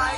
भाई।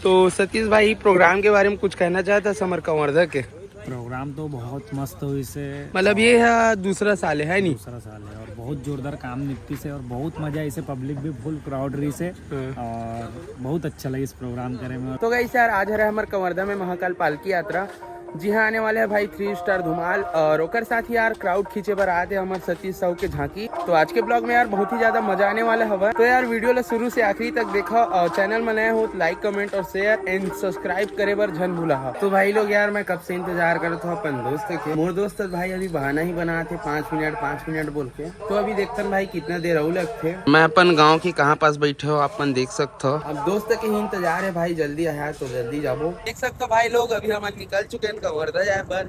तो सतीश भाई प्रोग्राम के बारे में कुछ कहना चाहता समर कंवर्धा के? प्रोग्राम तो बहुत मस्त हुई से, मतलब ये है दूसरा साल है नहीं? दूसरा साल है और बहुत जोरदार काम निपटी से और बहुत मजा इसे, पब्लिक भी फुल क्राउड रही से और बहुत अच्छा लगा इस प्रोग्राम करे में। तो गाइस यार आज है हमारे कंवर्धा में महाकाल पालकी यात्रा। जी हाँ, आने वाले है भाई 3 स्टार धुमाल और ओकर साथ ही यार क्राउड खींचे पर आते हमारे सतीश साहू के झांकी। तो आज के ब्लॉग में यार बहुत ही ज्यादा मजा आने वाला हवा। तो यार वीडियो ला शुरू से आखिरी तक देखा और चैनल में नए हो तो लाइक कमेंट और शेयर एंड सब्सक्राइब करे बर झन भूला। तो भाई लोग यार मैं कब से इंतजार करता हूँ अपन दोस्त के। मोर दोस्त भाई अभी बहाना ही बना थे 5 मिनट बोल के। तो अभी देखते भाई कितना देर और लगते। मैं अपन गाँव की कहाँ पास बैठे हो अपन देख सकते हो। अब दोस्त के ही इंतजार है भाई, जल्दी आया तो जल्दी जाबो। देख सकते हो भाई लोग अभी हम निकल चुके हैं कंवर्धा जाए पर।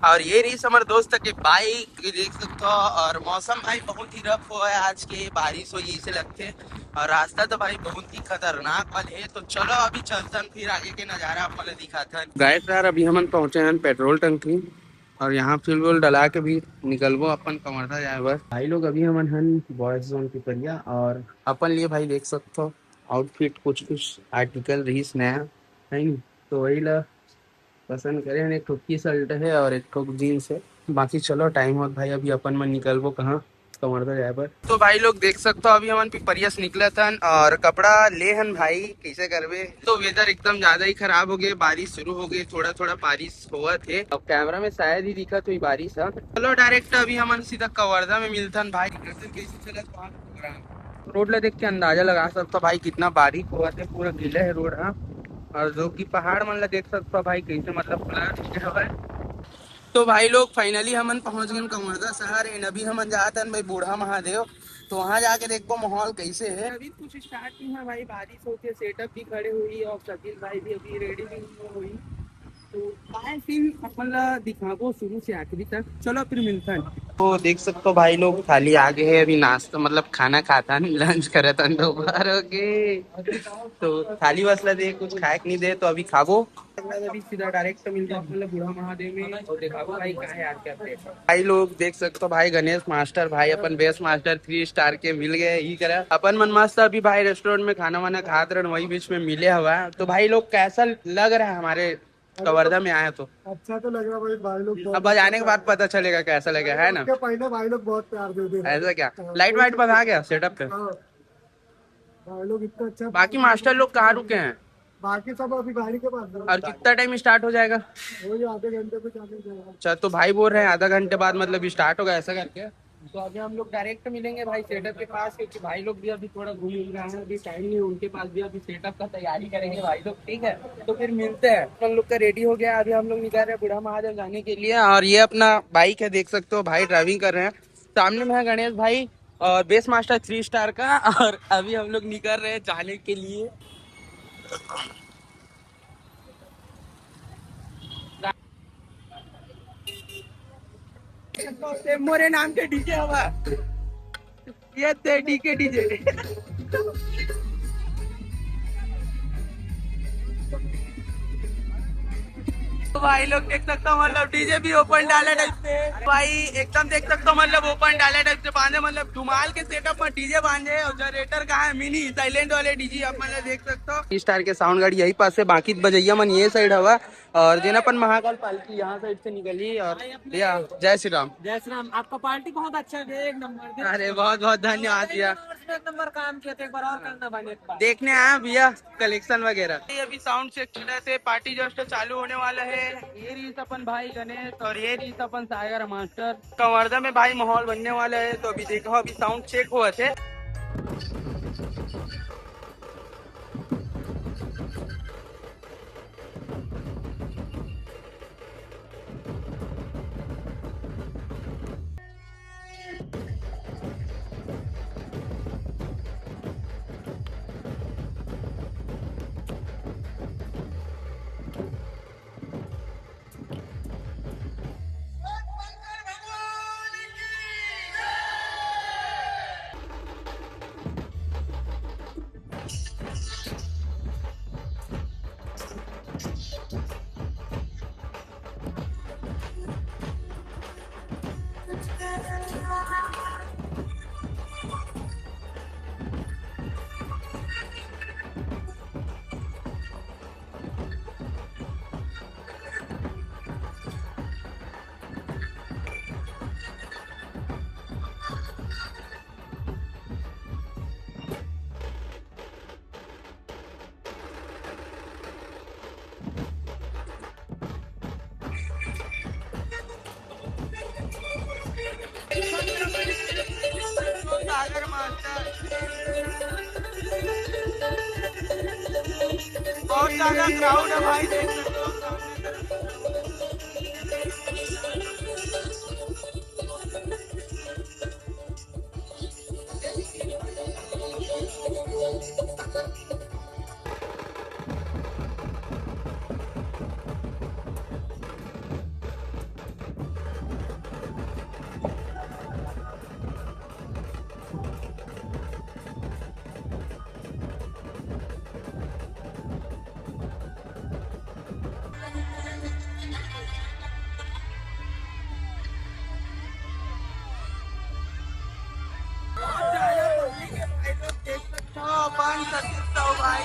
और ये रही हमारे दोस्त के बाइक देख सकते हो। और मौसम भाई बहुत ही रफ हुआ है आज के, बारिश हुई इसे लगते। और रास्ता तो भाई बहुत ही खतरनाक वाले है। तो चलो अभी चलते हैं, फिर आगे के नजारा आपको दिखाते हैं। गाइस यार अभी हम पहुंचे हैं पेट्रोल टंकी और यहाँ फ्यूल व्यूल डला के भी निकलबो अपन कंवर्धा जाए बस। भाई लोग अभी हमन हन बॉयज जोन की परिया और अपन लिए भाई देख सकते हो आउटफिट कुछ आर्टिकल रही नया है नहीं। तो वही ला पसंद करे हैं। एक ठो टी शर्ट है और एक ठो जीन्स है। बाकी चलो टाइम हो भाई अभी अपन में निकलबो कहाँ कंवर्धा जाए पर। तो भाई लोग देख सकते हो अभी हमन पिपरिया से निकला था और कपड़ा ले हन भाई कैसे करबे। तो वेदर एकदम ज्यादा ही खराब हो गए, बारिश शुरू हो गई, थोड़ा थोड़ा बारिश हुआ थे। अब कैमरा में शायद ही दिखा तो बारिश है। चलो डायरेक्ट अभी हमन सीधा कंवर्धा में मिलता भाई। कैसे चला प्रोग्राम रोड ला देख के अंदाजा लगा सकता भाई कितना बारीक हुआ थे, पूरा गीला है रोड। हाँ, और जो कि पहाड़ मन ला देख सकते हो भाई कैसे मतलब फ्लैट। तो भाई लोग फाइनली हमन पहुंच गए कंवर्धा शहर एंड अभी हमन जाते हैं भाई बूढ़ा महादेव। तो वहाँ जाके देखो माहौल कैसे है। अभी कुछ स्टार्ट नहीं है भाई, बारिश होती है, सेटअप भी खड़े हुई और सतीश भाई भी अभी रेडी भी नहीं हुई। तो आए फिर अपन दिखाबो शुरू से आखिरी तक। चलो फिर मिलता है। तो देख सकते हो भाई लोग थाली आगे है, अभी नाश्ता मतलब खाना खाता नहीं, लंच करे था दोपहर हो गए। तो थाली वसला दे कुछ खाए नहीं दे तो अभी खाबो। अभी सीधा डायरेक्ट मिलता मतलब बूढ़ा महादेव में और दिखाबो भाई क्या है आज क्या भाई लोग देख सकते हो भाई गणेश मास्टर भाई अपन बेस्ट मास्टर 3 स्टार के मिल गए ही करे। अपन मन मस्त अभी भाई रेस्टोरेंट में खाना वाना खाते रहे, वही बीच में मिले हुआ। तो भाई लोग कैसा लग रहा है हमारे कवर्धा में आया? तो अच्छा तो लग रहा भाई लोग अब बजाने के बाद पता चलेगा कैसा लगा है ना। पहले भाई लोग बहुत प्यार देते हैं। ऐसा क्या लाइट वाइट बजा गया सेटअप पे? भाई लोग इतना अच्छा। बाकी मास्टर लोग कहाँ रुके हैं? बाकी सब अभी गाड़ी के पास और कितना टाइम स्टार्ट हो जाएगा? वही आधे घंटे पे चालू जाएगा। अच्छा, तो भाई बोल रहे हैं आधा घंटे बाद मतलब स्टार्ट होगा ऐसा करके। तो अभी हम लोग डायरेक्ट मिलेंगे भाई सेटअप के पास, क्योंकि भाई लोग भी अभी थोड़ा घूम रहे हैं, अभी टाइम नहीं, उनके पास भी अभी सेटअप का तैयारी करेंगे भाई लोग। ठीक है, तो फिर मिलते हैं। हम लोग का रेडी हो गया, अभी हम लोग निकल रहे हैं बूढ़ा महादेव जाने के लिए। और ये अपना बाइक है देख सकते हो भाई, ड्राइविंग कर रहे हैं। सामने में है गणेश भाई और बेस मास्टर 3 स्टार का। और अभी हम लोग निकल रहे हैं जाने के लिए। मोरे नाम के डीजे हवा ये थे डीके डीजे। तो भाई लोग देख सकते हो मतलब डीजे भी ओपन डाला टाइप से भाई, एकदम देख सकते हो मतलब ओपन डाला टाइप से बांधे, मतलब धुमाल के सेटअप में डीजे बांधे। और जनरेटर कहाँ है? मिनी साइलेंट वाले डीजे आप मतलब देख सकते हो। स्टार के साउंड गाड़ी यही पास है, बाकी बजैया मन ये साइड हवा और जेनापन महाकाल पालकी यहाँ साइड से निकली। और भैया जय श्री राम। जय श्री राम। आपका पार्टी बहुत अच्छा है, एक नंबर। अरे बहुत बहुत धन्यवाद भैया, एक नंबर काम किया था, एक बार और करना भाई। देखने आया भैया कलेक्शन वगैरह। अभी साउंड चेक से पार्टी जस्ट चालू होने वाला है। ये रीस अपन भाई गणेश और ये रीस अपन सागर मास्टर। कंवर्धा में भाई माहौल बनने वाला है। तो अभी देखो अभी साउंड चेक हुआ थे। सागर मास्टर। बहुत ज्यादा क्राउड है भाई, देख सकते हो सामने तरफ। बहुत ज्यादा पब्लिक है भाई, लोग देख सकते हो अपन सतीश साहू भाई।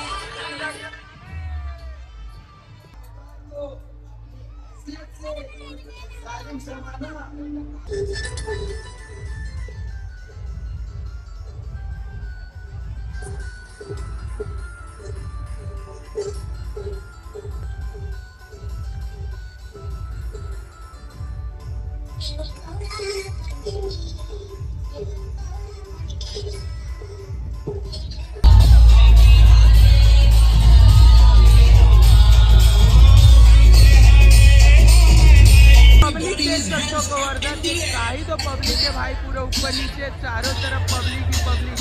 पब्लिक देख सकते हो गोवर्धन, काही तो पब्लिक है भाई, पूरे ऊपर नीचे चारों तरफ पब्लिक ही पब्लिक।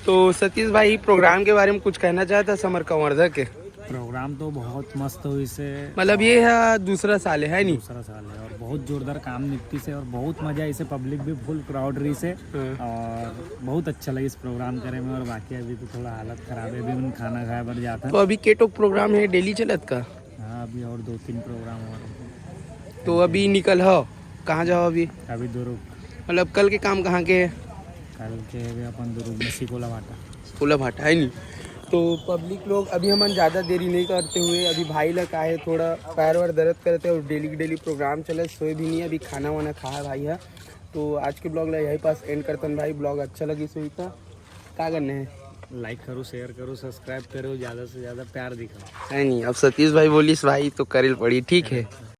तो सतीश भाई प्रोग्राम के बारे में कुछ कहना चाहता समर कंवर्धन के? प्रोग्राम तो बहुत मस्त हुई से, मतलब ये है दूसरा साल है नहीं? दूसरा साल है और बहुत जोरदार काम निपटी से और बहुत मजा इसे, पब्लिक भी फुल क्राउड रही से और बहुत अच्छा लगी इस प्रोग्राम करे में। और बाकी अभी तो थोड़ा हालत खराब है, अभी हम खाना खाया बढ़ जाता तो है। अभी केटोक प्रोग्राम है डेली चलत का? हाँ अभी और 2-3 प्रोग्राम और तो अभी निकल हो कहाँ जाओ अभी? अभी दुर्ग, मतलब कल के काम कहाँ के है? कल के भी अपन दुर्ग में सिकोला भाटा। फूला भाटा है नहीं? तो पब्लिक लोग अभी हम ज़्यादा देरी नहीं करते हुए अभी भाई लग आए, थोड़ा पैर वार दर्द करते और डेली प्रोग्राम चले, सोए भी नहीं, अभी खाना वाना खाया भाई है। तो आज के ब्लॉग ला यही पास एंड करते भाई। ब्लॉग अच्छा लगी सोई था क्या करने है? लाइक करो, शेयर करो, सब्सक्राइब करो, ज़्यादा से ज़्यादा प्यार दिखाओ। है नहीं? अब सतीश भाई बोलिस भाई तो करेल पड़ी, ठीक है।